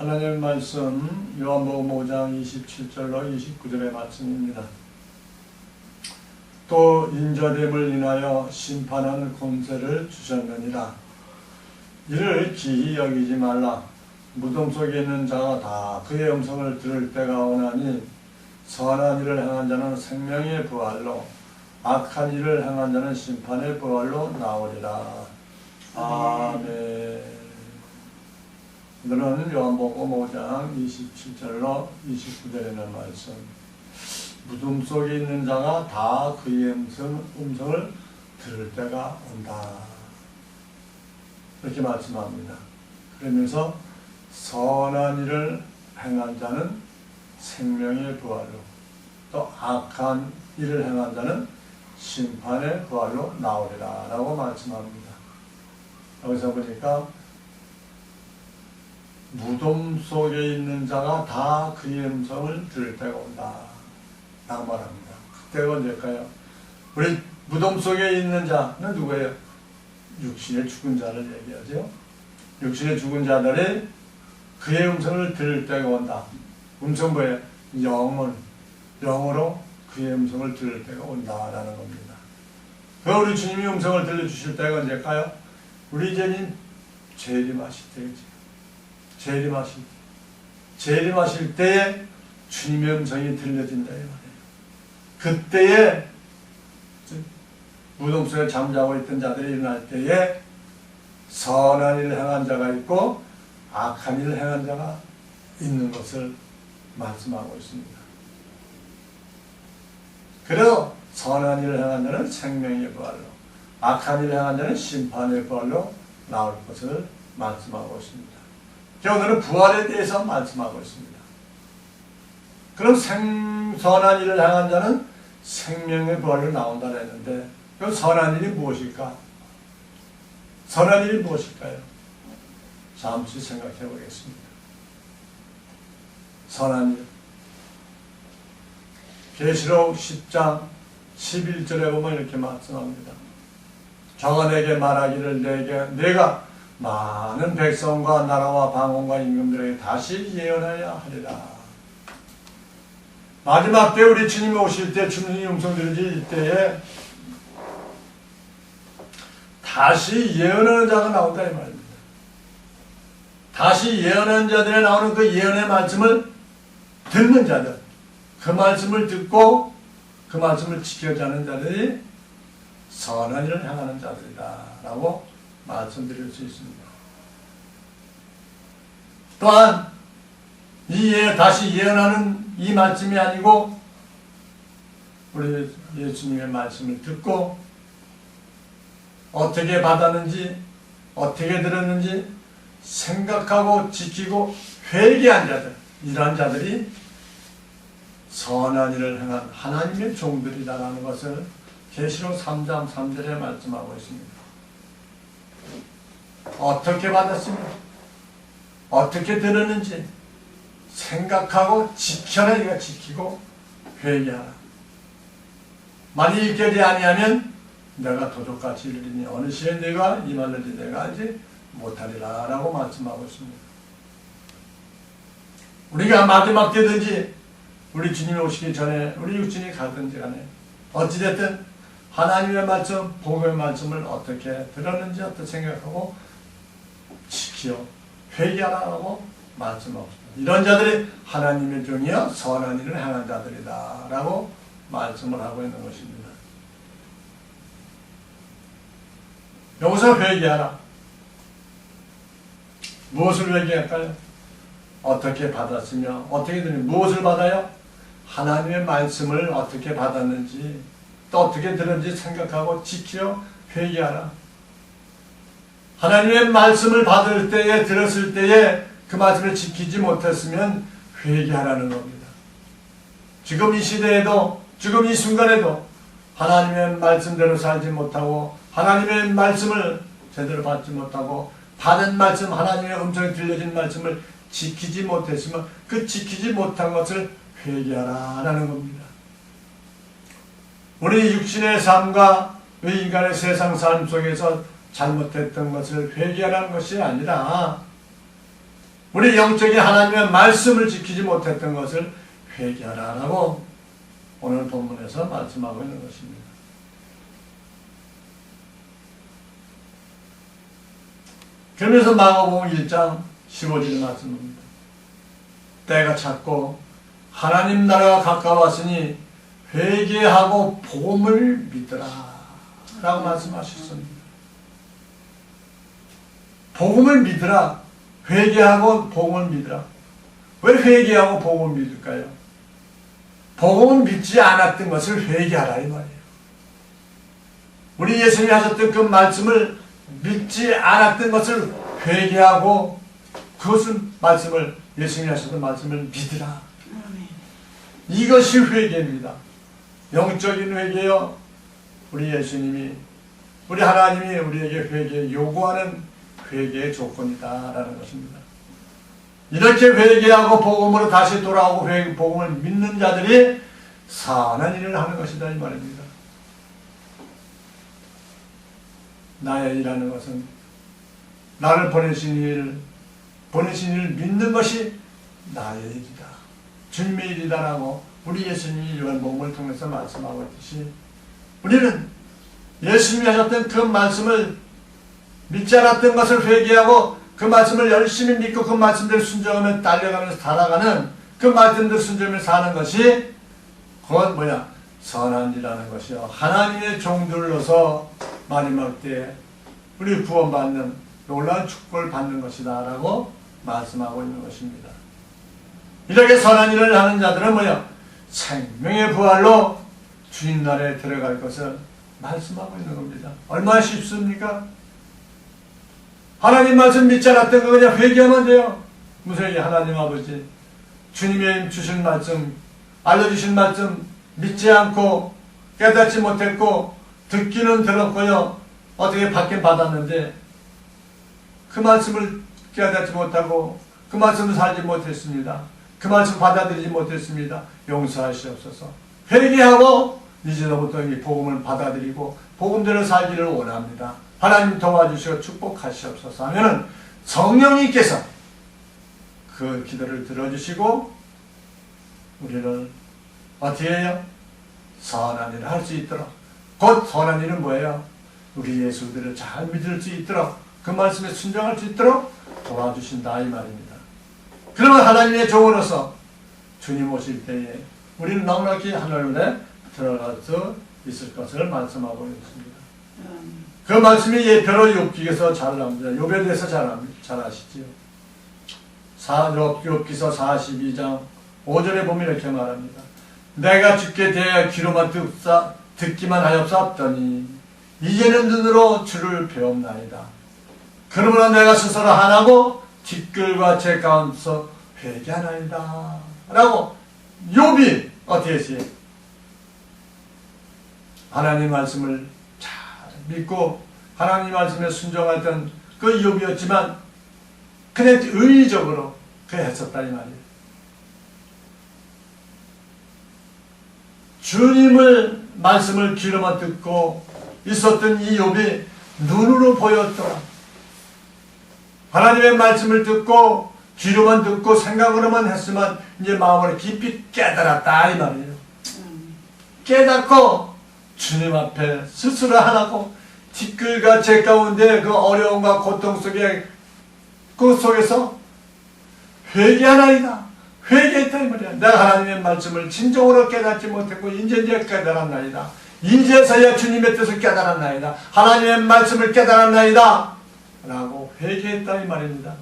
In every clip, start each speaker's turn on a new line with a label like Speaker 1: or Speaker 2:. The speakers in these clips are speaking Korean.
Speaker 1: 하나님의 말씀 요한복음 5장 27절로 29절의 말씀입니다. 또 인자됨을 인하여 심판하는 권세를 주셨느니라. 이를 기히 여기지 말라. 무덤 속에 있는 자가 다 그의 음성을 들을 때가 오나니 선한 일을 행한 자는 생명의 부활로 악한 일을 행한 자는 심판의 부활로 나오리라. 아멘. 오늘은 요한복음 5장 27절로 29절에 있는 말씀. 무덤 속에 있는 자가 다 그의 음성을 들을 때가 온다. 이렇게 말씀합니다. 그러면서 선한 일을 행한 자는 생명의 부활로, 또 악한 일을 행한 자는 심판의 부활로 나오리라 라고 말씀합니다. 여기서 보니까 무덤 속에 있는 자가 다 그의 음성을 들을 때가 온다 라고 말합니다. 그때가 언제일까요? 우리 무덤 속에 있는 자는 누구예요? 육신의 죽은 자를 얘기하죠. 육신의 죽은 자들이 그의 음성을 들을 때가 온다. 음성 뭐예요? 영으로 그의 음성을 들을 때가 온다라는 겁니다. 그 우리 주님이 음성을 들려주실 때가 언제일까요? 우리 죄인 재림하실 때이지. 재림하실 때에 주님의 음성이 들려진다 이 말이에요. 그때에 무덤 속에 잠자고 있던 자들이 일어날 때에 선한 일을 행한 자가 있고 악한 일을 행한 자가 있는 것을 말씀하고 있습니다. 그래서 선한 일을 행한 자는 생명의 부활로, 악한 일을 행한 자는 심판의 부활로 나올 것을 말씀하고 있습니다. 오늘은 부활에 대해서 말씀하고 있습니다. 그럼 선한 일을 행한 자는 생명의 부활로 나온다 했는데, 그 선한 일이 무엇일까? 선한 일이 무엇일까요? 잠시 생각해 보겠습니다. 선한 일. 계시록 10장 11절에 보면 이렇게 말씀합니다. 저가 내게 말하기를 내가 많은 백성과 나라와 방언과 임금들에게 다시 예언하여 하리라. 마지막 때 우리 주님이 오실 때 주님이 음성 들으실 때에 다시 예언하는 자가 나온다 이 말입니다. 다시 예언하는 자들에 나오는 그 예언의 말씀을 듣는 자들, 그 말씀을 듣고 그 말씀을 지켜자는 자들이 선한 일을 행하는 자들이다 라고 말씀드릴 수 있습니다. 또한 다시 예언하는 이 말씀이 아니고 우리 예수님의 말씀을 듣고 어떻게 받았는지 어떻게 들었는지 생각하고 지키고 회개한 자들, 이러한 자들이 선한 일을 행한 하나님의 종들이다라는 것을 계시록 3장 3절에 말씀하고 있습니다. 어떻게 받았으며 어떻게 들었는지 생각하고 지켜라. 이거 지키고 회개하라. 만일 이렇게 아니하면 내가 도적같이 이르리니 어느 시에 내가 임하는지 내가 알지 못하리라 라고 말씀하고 있습니다. 우리가 마지막 때든지 우리 주님이 오시기 전에 우리 육신이 가든지 간에 어찌됐든 하나님의 말씀, 복음의 말씀을 어떻게 들었는지 어떻게 생각하고 지켜 회개하라고 말씀하고 있습니다. 이런 자들이 하나님의 종이여 선한 일을 행한 자들이다 라고 말씀을 하고 있는 것입니다. 여기서 회개하라. 무엇을 회개할까요? 어떻게 받았으며 어떻게 들으면 무엇을 받아요? 하나님의 말씀을 어떻게 받았는지 또 어떻게 들었는지 생각하고 지켜 회개하라. 하나님의 말씀을 받을 때에 들었을 때에 그 말씀을 지키지 못했으면 회개하라는 겁니다. 지금 이 시대에도 지금 이 순간에도 하나님의 말씀대로 살지 못하고 하나님의 말씀을 제대로 받지 못하고 받은 말씀 하나님의 음성이 들려진 말씀을 지키지 못했으면 그 지키지 못한 것을 회개하라라는 겁니다. 우리 육신의 삶과 이 인간의 세상 삶 속에서 잘못했던 것을 회개하라는 것이 아니라 우리 영적인 하나님의 말씀을 지키지 못했던 것을 회개하라라고 오늘 본문에서 말씀하고 있는 것입니다. 그러면서 마가복음 1장 15절 말씀입니다. 때가 찼고 하나님 나라가 가까웠으니 회개하고 복음을 믿으라 라고 말씀하셨습니다. 복음을 믿으라. 회개하고 복음을 믿으라. 왜 회개하고 복음을 믿을까요? 복음을 믿지 않았던 것을 회개하라 이 말이에요. 우리 예수님이 하셨던 그 말씀을 믿지 않았던 것을 회개하고 그것을 말씀을 예수님이 하셨던 말씀을 믿으라. 이것이 회개입니다. 영적인 회개요. 우리 예수님이 우리 하나님이 우리에게 회개 요구하는 회개의 조건이다라는 것입니다. 이렇게 회개하고 복음으로 다시 돌아오고 복음을 믿는 자들이 선한 일을 하는 것이다 이 말입니다. 나의 일하는 것은 나를 보내신 일을 믿는 것이 나의 일이다. 주님의 일이다라고 우리 예수님이 요한복음을 통해서 말씀하고 있듯이 우리는 예수님이 하셨던 그 말씀을 믿지 않았던 것을 회개하고 그 말씀을 열심히 믿고 그 말씀대로 순종하며 달려가면서 살아가는 그 말씀대로 순종하며 사는 것이 그건 뭐야? 선한 일이라는 것이요. 하나님의 종들로서 마지막 때에 우리 구원받는 놀라운 축복을 받는 것이다 라고 말씀하고 있는 것입니다. 이렇게 선한 일을 하는 자들은 뭐야? 생명의 부활로 주님 나라에 들어갈 것을 말씀하고 있는 겁니다. 얼마나 쉽습니까? 하나님 말씀 믿지 않았던 거 그냥 회개하면 돼요. 무슨 얘기? 하나님 아버지 주님의 주신 말씀 알려주신 말씀 믿지 않고 깨닫지 못했고 듣기는 들었고요. 어떻게 받긴 받았는데 그 말씀을 깨닫지 못하고 그 말씀을 살지 못했습니다. 그 말씀 받아들이지 못했습니다. 용서하시옵소서. 회개하고 이제부터 이 복음을 받아들이고 복음대로 살기를 원합니다. 하나님 도와주시고 축복하시옵소서 하면은 성령님께서 그 기도를 들어주시고 우리를 어떻게 해요? 선한 일을 할 수 있도록 곧 선한 일은 뭐예요? 우리 예수들을 잘 믿을 수 있도록 그 말씀에 순종할 수 있도록 도와주신다 이 말입니다. 그러면 하나님의 종으로서 주님 오실 때에 우리는 넉넉히 하늘에 들어갈 수 있을 것을 말씀하고 있습니다. 그 말씀이 예표로 욥기에서 잘 나옵니다. 욥에 대해서 잘 아시지요. 욥기서 42장 5절에 보면 이렇게 말합니다. 내가 주께 대하여 귀로만 듣기만 하였사옵더니 이제는 눈으로 주를 배웠나이다. 그러므로 내가 스스로 하나고 뒷글과 제 가운데서 회개하나이다 라고 욥이 어떻게 했어요? 하나님 말씀을 잘 믿고 하나님 말씀에 순종하던 그 욥이었지만 그냥 의의적으로 그래 했었다 이 말이에요. 주님을 말씀을 귀로만 듣고 있었던 이 욥이 눈으로 보였더라. 하나님의 말씀을 듣고 귀로만 듣고 생각으로만 했으면 이제 마음으로 깊이 깨달았다 이 말이에요. 깨닫고 주님 앞에 스스로 하나고 뒷글과 제 가운데 그 어려움과 고통 속에 그 속에서 회개하나이다. 회개했다 이 말이야. 내가 하나님의 말씀을 진정으로 깨닫지 못했고 이제 깨달았나이다. 이제서야 주님의 뜻을 깨달았나이다. 하나님의 말씀을 깨달았나이다. 라고 회개했다 이 말입니다.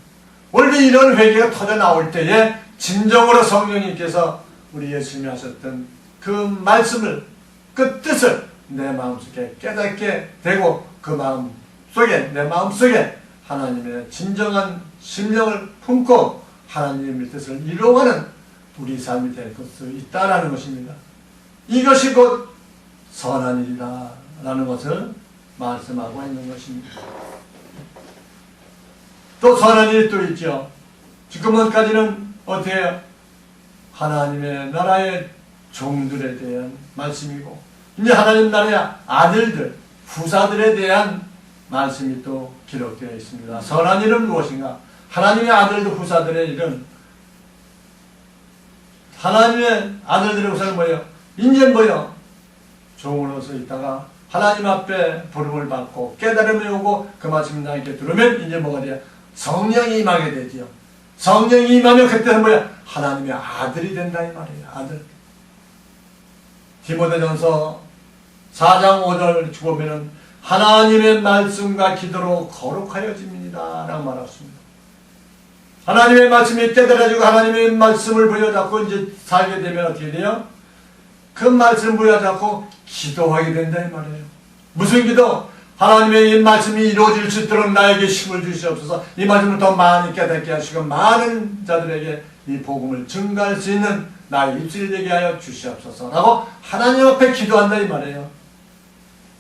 Speaker 1: 원래 이런 회개가 터져 나올 때에 진정으로 성령님께서 우리 예수님이 하셨던 그 말씀을 그 뜻을 내 마음속에 깨닫게 되고 그 마음 속에 내 마음 속에 하나님의 진정한 심령을 품고 하나님의 뜻을 이루어가는 우리 삶이 될 수 있다라는 것입니다. 이것이 곧 선한 일이다 라는 것을 말씀하고 있는 것입니다. 또 선한 일이 또 있죠. 지금까지는 어떻게 해요? 하나님의 나라의 종들에 대한 말씀이고 이제 하나님 나라의 아들들, 후사들에 대한 말씀이 또 기록되어 있습니다. 선한 일은 무엇인가? 하나님의 아들들 후사들의 일은 하나님의 아들들의 후사는 뭐예요? 이제 뭐예요? 종으로서 있다가 하나님 앞에 부름을 받고 깨달음이 오고 그 말씀 나에게 들으면 이제 뭐가 돼요? 성령이 임하게 되지요. 성령이 임하면 그때는 뭐야? 하나님의 아들이 된다 이 말이에요. 아들. 디모데전서 4장 5절 보면은 하나님의 말씀과 기도로 거룩하여집니다 라고 말했습니다. 하나님의 말씀이 깨달아지고 하나님의 말씀을 부여잡고 이제 살게 되면 어떻게 돼요? 그 말씀을 부여잡고 기도하게 된다 이 말이에요. 무슨 기도? 하나님의 이 말씀이 이루어질 수 있도록 나에게 힘을 주시옵소서. 이 말씀을 더 많이 깨닫게 하시고 많은 자들에게 이 복음을 증가할 수 있는 나의 입술이 되게 하여 주시옵소서 라고 하나님 앞에 기도한다 이 말이에요.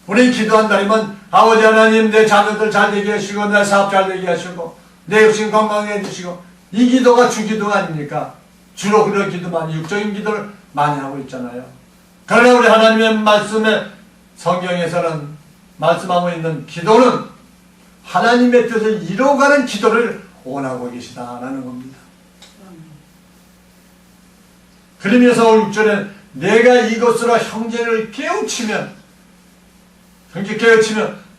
Speaker 1: 우리 기도한다면 아버지 하나님 내 자녀들 잘 되게 하시고 내 사업 잘 되게 하시고 내 육신 건강하게 해주시고 이 기도가 주기도가 아닙니까? 주로 그런 기도만 육적인 기도를 많이 하고 있잖아요. 그러나 우리 하나님의 말씀에 성경에서는 말씀하고 있는 기도는 하나님의 뜻을 이루어가는 기도를 원하고 계시다라는 겁니다. 그러면서 6절에 내가 이것으로 형제를 깨우치면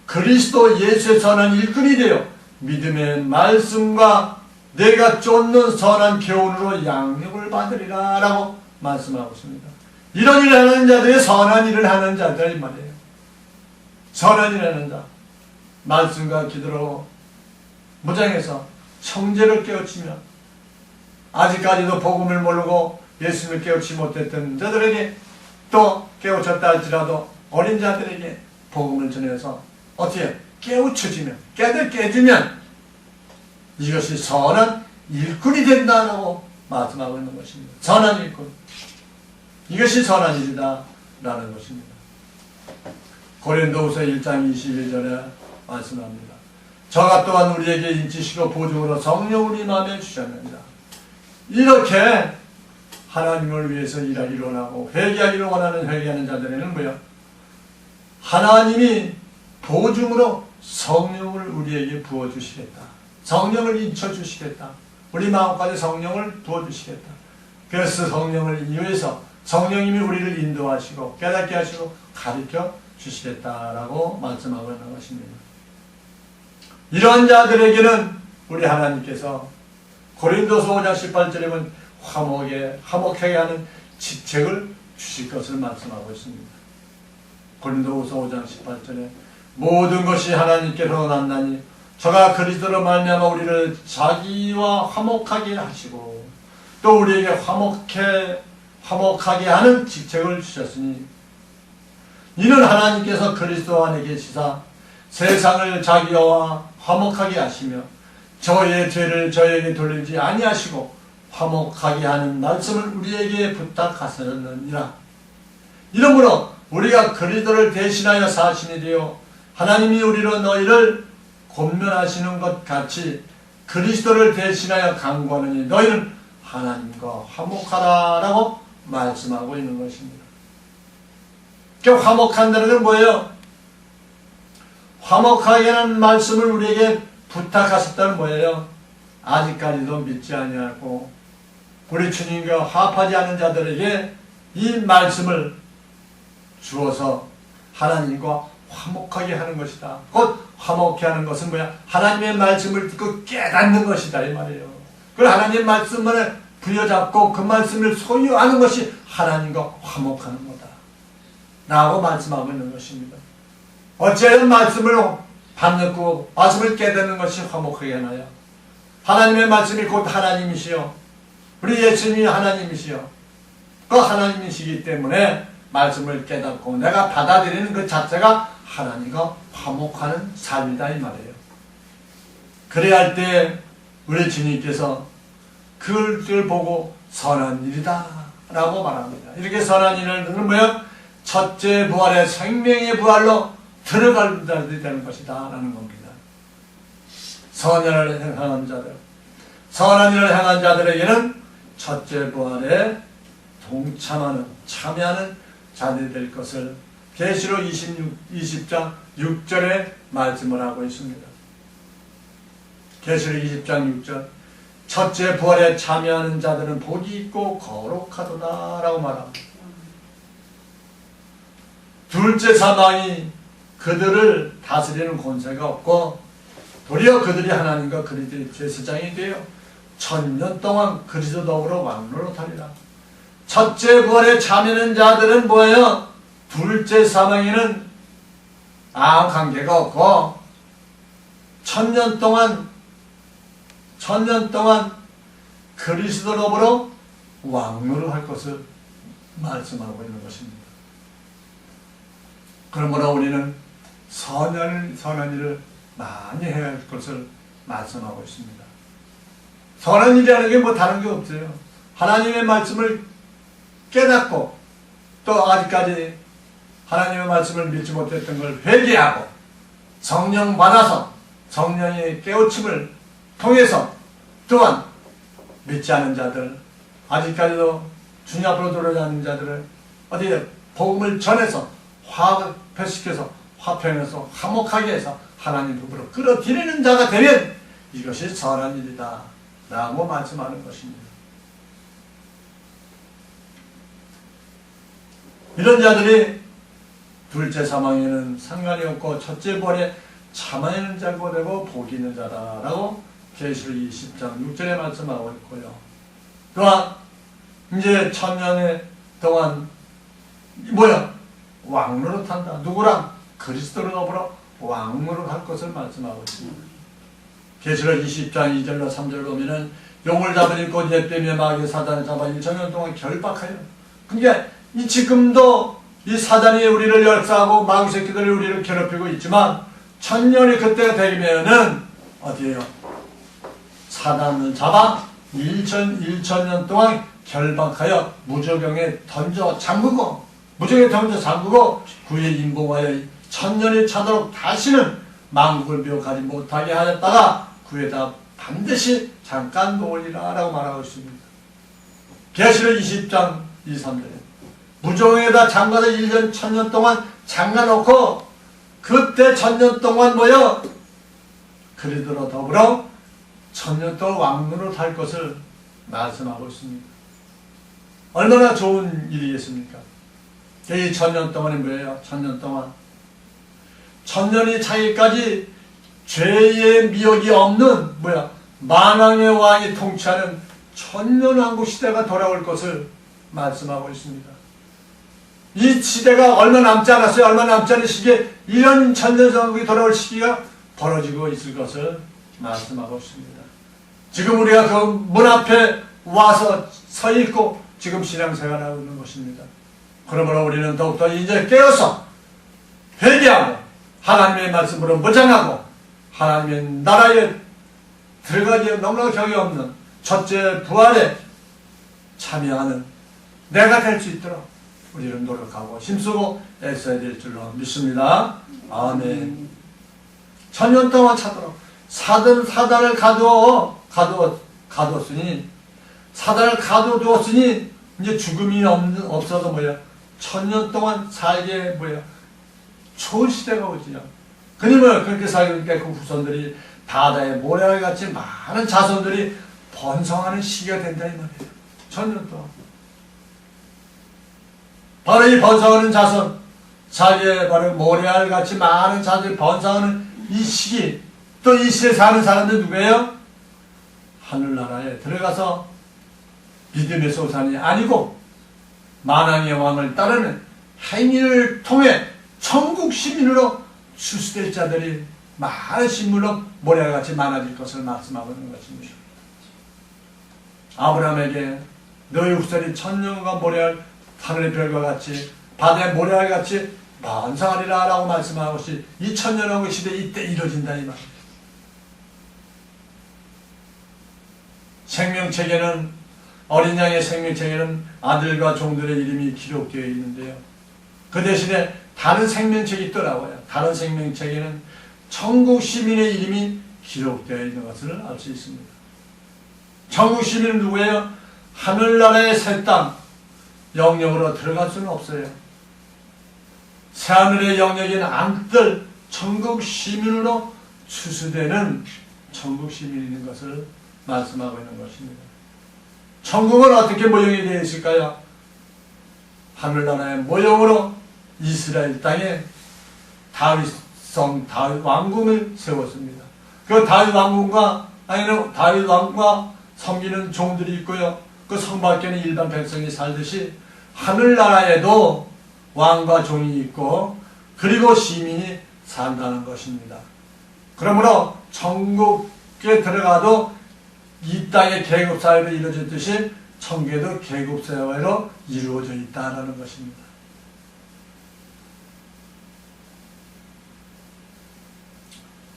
Speaker 1: 그리스도 예수의 선한 일꾼이 되어 믿음의 말씀과 내가 쫓는 선한 교훈으로 양육을 받으리라 라고 말씀하고 있습니다. 이런 일을 하는 자들이 선한 일을 하는 자들 이 말이에요. 선한 일을 하는 자. 말씀과 기도로 무장해서 형제를 깨우치며 아직까지도 복음을 모르고 예수님을 깨우치 못했던 자들에게 또 깨우쳤다 할지라도 어린 자들에게 복음을 전해서 어떻게 깨우쳐지면 깨닫게 해주면 이것이 선한 일꾼이 된다라고 말씀하고 있는 것입니다. 선한 일꾼. 이것이 선한 일이다 라는 것입니다. 고린도후서 1장 21절에 말씀합니다. 저가 또한 우리에게 인치시고 보증으로 성령을 임하며 주셨느니라. 이렇게 하나님을 위해서 일하기를 원하고 회개하기를 원하는 회개하는 자들에게는 뭐야? 하나님이 보증으로 성령을 우리에게 부어주시겠다. 성령을 인쳐주시겠다. 우리 마음까지 성령을 부어주시겠다. 그래서 성령을 위해서 성령님이 우리를 인도하시고 깨닫게 하시고 가르쳐 주시겠다라고 말씀하고 있는 것입니다. 이런 자들에게는 우리 하나님께서 고린도서 5장 18절에 보면 화목하게 하는 직책을 주실 것을 말씀하고 있습니다. 고린도후서 5장 18절에 모든 것이 하나님께로 났나니 저가 그리스도로 말미암아 우리를 자기와 화목하게 하시고 또 우리에게 화목하게 하는 직책을 주셨으니 이는 하나님께서 그리스도 안에 계시사 세상을 자기와 화목하게 하시며 저의 죄를 저에게 돌리지 아니하시고 화목하게 하는 말씀을 우리에게 부탁하셨느니라. 이러므로 우리가 그리스도를 대신하여 사신이 되어 하나님이 우리로 너희를 권면하시는 것 같이 그리스도를 대신하여 간구하느니 너희는 하나님과 화목하라라고 말씀하고 있는 것입니다. 그 화목한다는 건 뭐예요? 화목하게 하는 말씀을 우리에게 부탁하셨다는 뭐예요? 아직까지도 믿지 아니하고 우리 주님과 화합하지 않은 자들에게 이 말씀을 주어서 하나님과 화목하게 하는 것이다. 곧 화목해 하는 것은 뭐야? 하나님의 말씀을 듣고 깨닫는 것이다 이 말이에요. 그 하나님의 말씀을 부여잡고 그 말씀을 소유하는 것이 하나님과 화목하는 거다 라고 말씀하고 있는 것입니다. 어찌하여 말씀을 받고 말씀을 깨닫는 것이 화목하게 하나요? 하나님의 말씀이 곧 하나님이시요 우리 예수님이 하나님이시요 그 하나님이시기 때문에 말씀을 깨닫고 내가 받아들이는 그 자체가 하나님과 화목하는 삶이다 이 말이에요. 그래야 할 때 우리 주님께서 그걸 보고 선한 일이다 라고 말합니다. 이렇게 선한 일은 뭐예요? 첫째 부활의 생명의 부활로 들어갈 자들이 되는 것이다 라는 겁니다. 선한 일을 행한 자들, 선한 일을 행한 자들에게는 첫째 부활에 동참하는 참여하는 자들이 될 것을 계시록 20장 6절에 말씀을 하고 있습니다. 계시록 20장 6절 첫째 부활에 참여하는 자들은 복이 있고 거룩하도다 라고 말합니다. 둘째 사망이 그들을 다스리는 권세가 없고 도리어 그들이 하나님과 그리스도의 제사장이 되어 천년 동안 그리스도 더불어 왕노릇하리라. 첫째 부활에 참여하는 자들은 뭐예요? 둘째 사망에는 아무 관계가 없고 천년 동안 그리스도 더불어 왕노릇할 것을 말씀하고 있는 것입니다. 그러므로 우리는 선한 일을 많이 해야 할 것을 말씀하고 있습니다. 선한 일이라는 게 뭐 다른 게 없어요. 하나님의 말씀을 깨닫고 또 아직까지 하나님의 말씀을 믿지 못했던 걸 회개하고 성령 받아서 성령의 깨우침을 통해서 또한 믿지 않은 자들, 아직까지도 주님 앞으로 돌아오지 않는 자들을 어디에 복음을 전해서 화합시켜서 화평해서 화목하게 해서 하나님 부부로 끌어들이는 자가 되면 이것이 선한 일이다 라고 말씀하는 것입니다. 이런 자들이 둘째 사망에는 상관이 없고 첫째 부활에 참여하는 자가 되고 복이 있는 자다라고 계시록 20장 6절에 말씀하고 있고요. 또한 이제 천년의 동안 왕노릇한다. 누구랑? 그리스도로 더불어 왕노릇할 것을 말씀하고 있습니다. 계시록 20장 2절로 3절로 보면은 용을 잡으니 곧 옛뱀의 마귀 사단을 잡아 1천년 동안 결박하여. 그러니까 이 지금도 이 사단이 우리를 열사하고 마귀 새끼들이 우리를 괴롭히고 있지만 천년이 그때가 되면은 어디에요? 사단을 잡아 1천년 동안 결박하여 무저경에 던져 잠그고 구에 임봉하여 천년이 차도록 다시는 만국을 비옥하지 못하게 하였다가 구에다 반드시 잠깐 놓으리라 라고 말하고 있습니다. 계시록 20장 2, 3절에 무저경에다 잠가서 1년 천년 동안 잠가놓고 그때 천년 동안 그리스도로 더불어 천년 동안 왕노릇 할 것을 말씀하고 있습니다. 얼마나 좋은 일이겠습니까? 이 천년 동안이 뭐예요? 천년 동안 천년이 차기까지 죄의 미역이 없는 만왕의 왕이 통치하는 천년왕국 시대가 돌아올 것을 말씀하고 있습니다. 이 시대가 얼마 남지 않았어요. 얼마 남지 않은 시기에 이런 천년왕국이 돌아올 시기가 벌어지고 있을 것을 말씀하고 있습니다. 지금 우리가 그 문 앞에 와서 서 있고 지금 신앙생활을 하고 있는 것입니다. 그러므로 우리는 더욱더 이제 깨어서 회개하고 하나님의 말씀으로 무장하고 하나님의 나라에 들어가기 너무나 격이 없는 첫째 부활에 참여하는 내가 될 수 있도록 우리는 노력하고 힘쓰고 애써야 될 줄로 믿습니다. 아멘. 천년 동안 차도록 사단을 가두었으니 사단을 가둬두었으니 이제 죽음이 없어서 천년 동안 살게 좋은 시대가 오지요. 그러면 그렇게 살니까 그 후손들이 바다의 모래같이 많은 자손들이 번성하는 시기가 된다 이 말이에요. 천년 동안. 바로 이 번성하는 자손, 자기의 바로 모래알같이 많은 자손들이 번성하는 이 시기, 또 이 시대에 사는 사람들 누구예요? 하늘나라에 들어가서 믿음의 소산이 아니고 만왕의 왕을 따르는 행위를 통해 천국 시민으로 출세될 자들이 많은 신물로 모래알같이 많아질 것을 말씀하고 있는 것입니다. 아브라함에게 너희 후손이 천년간 모래알 하늘의 별과 같이 바다의 모래알같이 번성하리라 라고 말씀하고 있이 이 천년왕국 시대 이때 이루어진다 이 말입니다. 생명책에는 어린 양의 생명책에는 아들과 종들의 이름이 기록되어 있는데요. 그 대신에 다른 생명책이 있더라고요. 다른 생명책에는 천국 시민의 이름이 기록되어 있는 것을 알 수 있습니다. 천국 시민은 누구예요? 하늘나라의 새 땅 영역으로 들어갈 수는 없어요. 새하늘의 영역에는 안뜰 천국 시민으로 추수되는 천국 시민인 것을 말씀하고 있는 것입니다. 천국은 어떻게 모형이 되어 있을까요? 하늘나라의 모형으로 이스라엘 땅에 다윗 왕궁을 세웠습니다. 그 다윗 왕궁과 다윗 왕과 섬기는 종들이 있고요. 그 성 밖에는 일반 백성이 살듯이 하늘나라에도 왕과 종이 있고 그리고 시민이 산다는 것입니다. 그러므로 천국에 들어가도 이 땅의 계급사회로 이루어졌듯이 천국에도 계급사회로 이루어져 있다는 것입니다.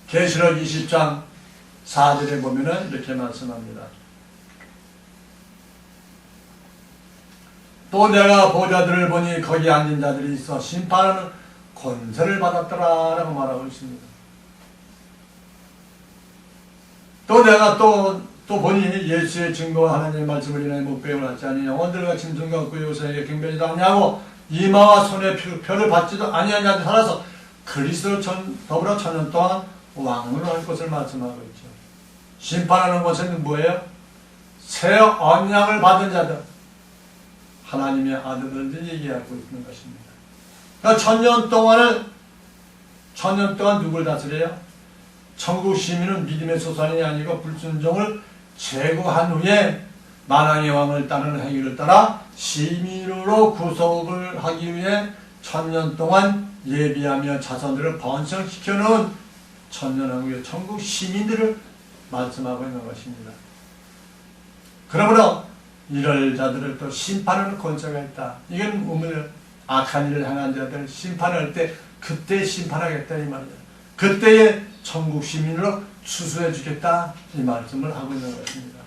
Speaker 1: 계시록 20장 4절에 보면은 이렇게 말씀합니다. 또 내가 보좌들을 보니 거기 앉은 자들이 있어 심판하는 권세를 받았더라 라고 말하고 있습니다. 또 내가 또 보니 예수의 증거와 하나님의 말씀을 인하여 목배임을 하지 아니 영혼들과 짐승과 없고 요새에게 경배하지도 아니하고 이마와 손에 표를 받지도 아니한 자들 살아서 그리스도로 더불어 천년 동안 왕으로 할 것을 말씀하고 있죠. 심판하는 것은 뭐예요? 새 언약을 받은 자들, 하나님의 아들들을 얘기하고 있는 것입니다. 그러니까 천년 동안 누굴 다스려요? 천국 시민은 믿음의 소산이 아니고 불순종을 제거한 후에 만왕의 왕을 따르는 행위를 따라 시민으로 구속을 하기 위해 천년 동안 예비하며 자손들을 번성시켜 놓은 천년왕국의 천국 시민들을 말씀하고 있는 것입니다. 그러므로 이럴 자들을 또 심판하는 권세가 있다. 이건 우물 악한 일을 행한 자들 심판할 때 그때 심판하겠다 이 말이에요. 그때의 천국 시민으로 추수해 주겠다 이 말씀을 하고 있는 것입니다.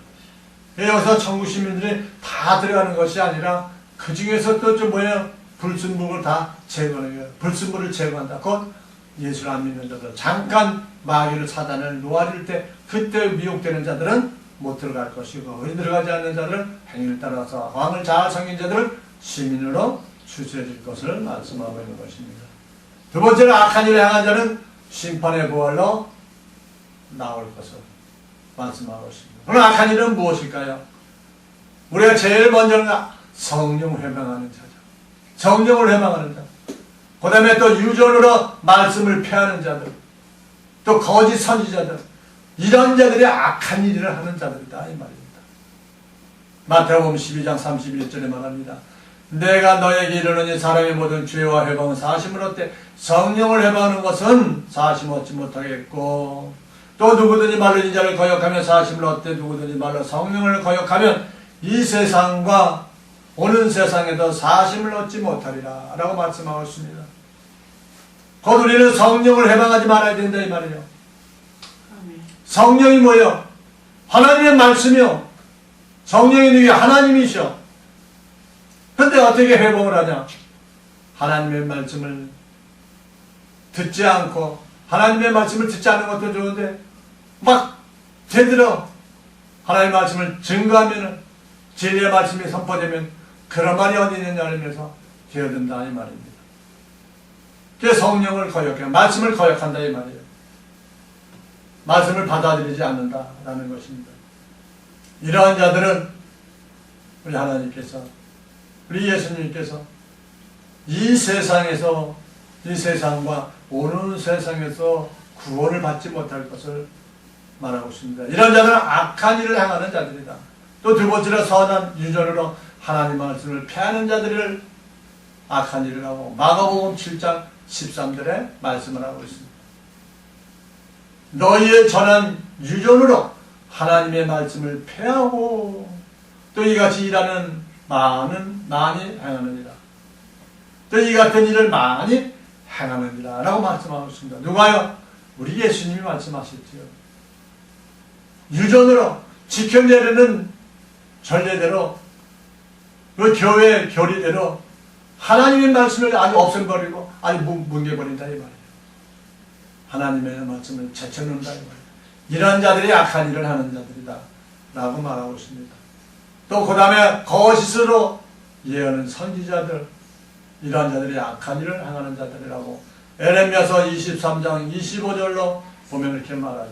Speaker 1: 여기서 천국 시민들이 다 들어가는 것이 아니라 그 중에서 또 좀 뭐예요? 불순물을 다 제거하는 거예요. 불순물을 제거한다. 곧 예수를 안 믿는 자들, 잠깐 마귀를 사단을 놓아줄 때 그때 미혹되는 자들은 못 들어갈 것이고 우리 들어가지 않는 자들은 행위를 따라서 왕을 잘 섬긴 자들은 시민으로 추수해 줄 것을 말씀하고 있는 것입니다. 두 번째는 악한 일을 행한 자는 심판의 부활로 나올 것을 말씀하고 있습니다. 그럼 악한 일은 무엇일까요? 우리가 제일 먼저는 성령 회방하는 자죠. 성령을 회방하는 자. 그 다음에 또 유전으로 말씀을 폐하는 자들, 또 거짓 선지자들, 이런 자들이 악한 일을 하는 자들이다 이 말입니다. 마태복음 12장 31절에 말합니다. 내가 너에게 이르노니 사람의 모든 죄와 회방은 사심을 얻되 성령을 회방하는 것은 사심 얻지 못하겠고 또 누구든지 말로 이 자를 거역하면 사심을 얻되 누구든지 말로 성령을 거역하면 이 세상과 오는 세상에도 사심을 얻지 못하리라 라고 말씀하고 있습니다. 곧 우리는 성령을 회방하지 말아야 된다 이 말이에요. 성령이 뭐예요? 하나님의 말씀이요. 성령이 누구예요? 하나님이셔. 근데 어떻게 회복을 하냐? 하나님의 말씀을 듣지 않고 하나님의 말씀을 듣지 않는 것도 좋은데 막 제대로 하나님의 말씀을 증거하면 진리의 말씀이 선포되면 그런 말이 어디 있느냐 하면서 되어든다 이 말입니다. 그래서 성령을 거역해 말씀을 거역한다 이 말이에요. 말씀을 받아들이지 않는다라는 것입니다. 이러한 자들은 우리 하나님께서 우리 예수님께서 이 세상에서 이 세상과 오는 세상에서 구원을 받지 못할 것을 말하고 있습니다. 이런 자들은 악한 일을 행하는 자들이다. 또 두 번째로 선한 유전으로 하나님 말씀을 폐하는 자들을 악한 일을 하고 마가복음 7장 13절에 말씀을 하고 있습니다. 너희의 전한 유전으로 하나님의 말씀을 폐하고 또 이같이 일하는 많이 행하느니라. 또 이 같은 일을 많이 행하느니라 라고 말씀하고 있습니다. 누가요? 우리 예수님이 말씀하셨지요. 유전으로 지켜내려는 전례대로 그 교회 교리대로 하나님의 말씀을 아주 없애버리고 아주 뭉개버린다 이 말이에요. 하나님의 말씀을 제쳐놓는다 이 말이에요. 이런 자들이 악한 일을 하는 자들이다 라고 말하고 있습니다. 또 그 다음에 거짓으로 예언하는 선지자들, 이러한 자들이 악한 일을 행하는 자들이라고 에레미야서 23장 25절로 보면 이렇게 말하죠.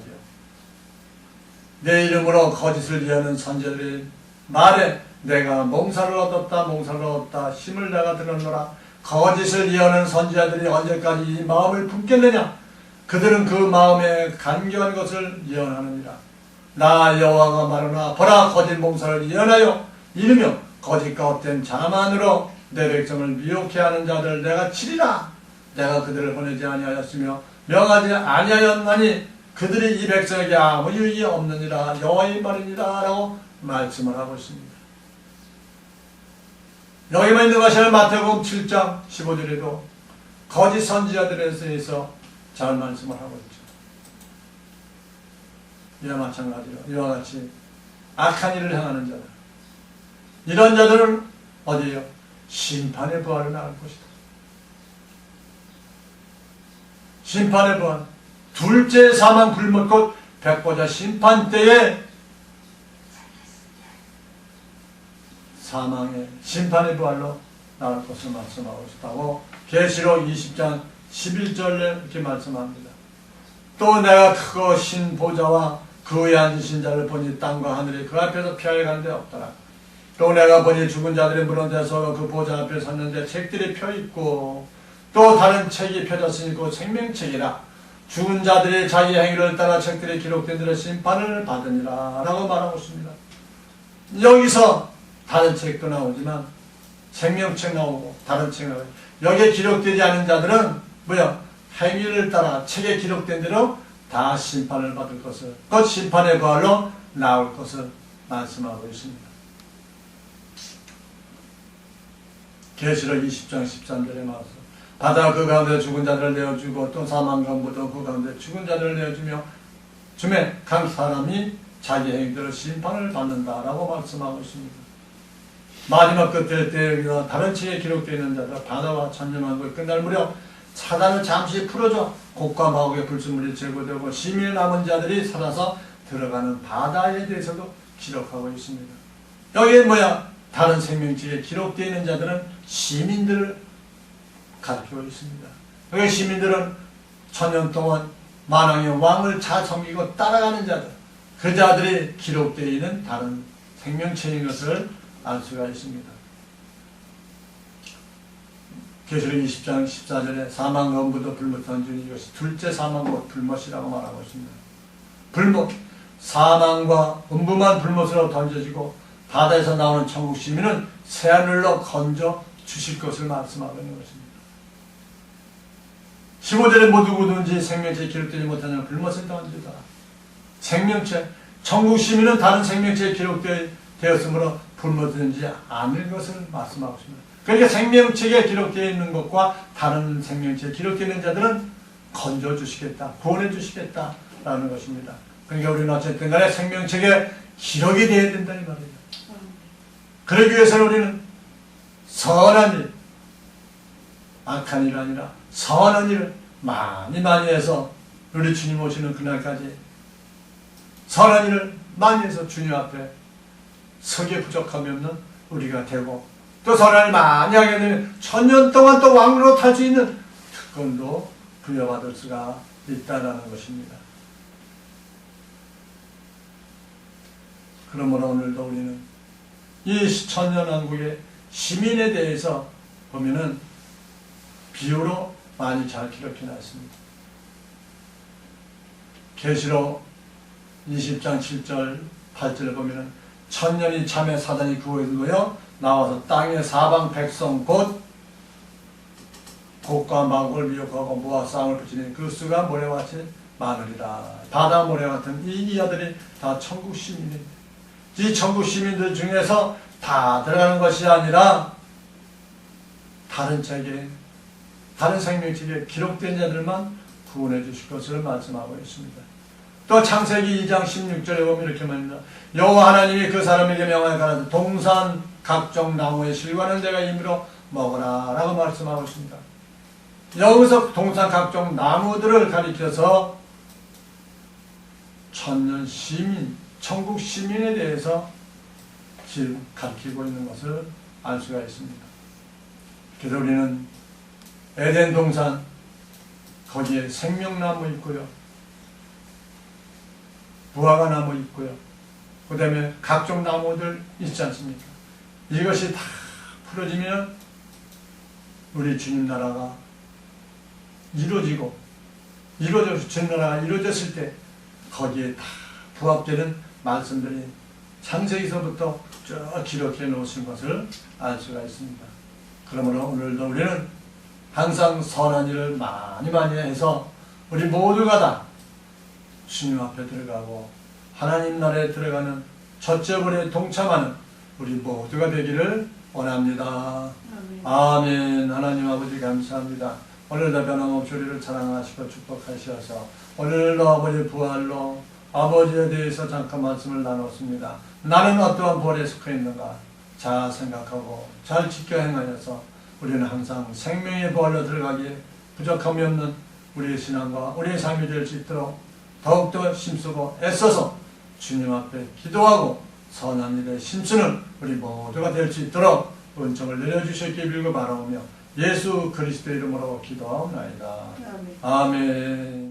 Speaker 1: 내 이름으로 거짓을 이하는 선지자들의 말에 내가 몽사를 얻었다 힘을 내가 들었노라. 거짓을 이하는 선지자들이 언제까지 이 마음을 품겠느냐. 그들은 그 마음에 간교한 것을 예언하느니라. 나 여호와가 말하노라. 보라, 거짓 몽사를 예언하여 이르며 거짓과 헛된 자만으로 내 백성을 미혹해 하는 자들을 내가 치리라. 내가 그들을 보내지 아니하였으며 명하지 아니하였나니 그들이 이 백성에게 아무 유익이 없느니라. 여호와의 말이니라 라고 말씀을 하고 있습니다. 여기만 있는 것이 아니라 마태복음 7장 15절에도 거짓 선지자들에 대해서 잘 말씀을 하고 있죠. 이와 마찬가지로 이와 같이 악한 일을 행하는 자들, 이런 자들은 어디에요? 심판의 부활을 나갈 것이다. 심판의 부활, 둘째 사망 불못 곧 백보자 심판 때에 사망의 심판의 부활로 나갈 것을 말씀하고 있다고 계시록 20장 11절에 이렇게 말씀합니다. 또 내가 크고 신 보좌와 그 위에 앉으신 자를 보니 땅과 하늘이 그 앞에서 피하여 가는 데 없더라. 또 내가 보니 죽은 자들이 무런 데서 그 보좌 앞에 섰는데 책들이 펴있고 또 다른 책이 펴졌으니 그 생명책이라. 죽은 자들이 자기 행위를 따라 책들이 기록된 대로 심판을 받으니라 라고 말하고 있습니다. 여기서 다른 책도 나오지만 생명책 나오고 다른 책 나오고, 여기에 기록되지 않은 자들은 뭐야? 행위를 따라 책에 기록된 대로 다 심판을 받을 것을, 그 심판의 부활로 나올 것을 말씀하고 있습니다. 계시록 20장 13절에 나와서 바다 그 가운데 죽은 자들을 내어주고 또 사망강보도 그 가운데 죽은 자들을 내어주며 주매 각 사람이 자기 행위대로 심판을 받는다라고 말씀하고 있습니다. 마지막 끝될 때 다른 책에 기록되어 있는 자들, 바다와 천년왕국이 끝날 무렵 사단을 잠시 풀어줘 곡과 마곡의 불순물이 제거되고 시민의 남은 자들이 살아서 들어가는 바다에 대해서도 기록하고 있습니다. 여기 뭐야? 다른 생명책에 기록되어 있는 자들은 시민들을 가르치고 있습니다. 여기 시민들은 천년 동안 만왕의 왕을 잘 섬기고 따라가는 자들, 그 자들이 기록되어 있는 다른 생명체인 것을 알 수가 있습니다. 계시록 20장 14절에 사망과 음부도 불못 던지니 이것이 둘째 사망과 불못이라고 말하고 있습니다. 불못, 사망과 음부만 불못으로 던져지고 바다에서 나오는 천국 시민은 새하늘로 건져 주실 것을 말씀하고 있는 것입니다. 15절에 뭐 누구든지 생명체에 기록되지 못하는 불못을 던지다. 생명체, 천국 시민은 다른 생명체에 기록되었으므로 불못든지 않을 것을 말씀하고 있습니다. 그러니까 생명책에 기록되어 있는 것과 다른 생명체에 기록되어 있는 자들은 건져주시겠다, 구원해주시겠다라는 것입니다. 그러니까 우리는 어쨌든 간에 생명책에 기록이 되어야 된다 이 말이에요. 그러기 위해서는 우리는 선한 일, 악한 일이 아니라 선한 일을 많이 해서 우리 주님 오시는 그날까지 선한 일을 많이 해서 주님 앞에 서기에 부족함이 없는 우리가 되고, 또 선한 일 많이 하게 되면 천년 동안 또 왕으로 탈 수 있는 특권도 부여받을 수가 있다는 것입니다. 그러므로 오늘도 우리는 이 천년왕국의 시민에 대해서 보면은 비유로 많이 잘 기록해 놨습니다. 계시록 20장 7절 8절을 보면은 천년이 참에 사단이 그곳에 모여 나와서 땅의 사방 백성 곧 곡과 마곡을 미혹하고 모아 싸움을 붙이니 그 수가 모래와 같이 많으리라. 바다 모래 같은 이 아들이 다 천국 시민입니다. 이 천국 시민들 중에서 다 들어가는 것이 아니라 다른 책에, 다른 생명책에 기록된 자들만 구원해 주실 것을 말씀하고 있습니다. 또 창세기 2장 16절에 보면 이렇게 말합니다. 여호와 하나님이 그 사람에게 명하여 가라사대 동산 각종 나무의 실과는 내가 임의로 먹어라 라고 말씀하고 있습니다. 여기서 동산 각종 나무들을 가리켜서 천년 시민, 천국 시민에 대해서 지금 가르치고 있는 것을 알 수가 있습니다. 그래서 우리는 에덴 동산, 거기에 생명나무 있고요. 무화과 나무 있고요. 그 다음에 각종 나무들 있지 않습니까? 이것이 다 풀어지면 우리 주님 나라가 이루어지고 주님 나라가 이루어졌을 때 거기에 다 부합되는 말씀들이 창세기서부터 쭉 기록해 놓으신 것을 알 수가 있습니다. 그러므로 오늘도 우리는 항상 선한 일을 많이 해서 우리 모두가 다 주님 앞에 들어가고 하나님 나라에 들어가는 첫째 벌에 동참하는 우리 모두가 되기를 원합니다. 아멘. 하나님 아버지 감사합니다. 오늘도 변함없이 우리를 사랑하시고 축복하셔서 오늘도 아버지 부활로 아버지에 대해서 잠깐 말씀을 나눴습니다. 나는 어떠한 벌에 속해 있는가 잘 생각하고 잘 지켜 행하여서 우리는 항상 생명의 부활로 들어가기에 부족함이 없는 우리의 신앙과 우리의 삶이 될 수 있도록 더욱더 힘쓰고 애써서 주님 앞에 기도하고 선한 일에 힘쓰는 우리 모두가 될 수 있도록 은총을 내려주셨기를 빌고 바라오며 예수 그리스도의 이름으로 기도하옵나이다. 아멘.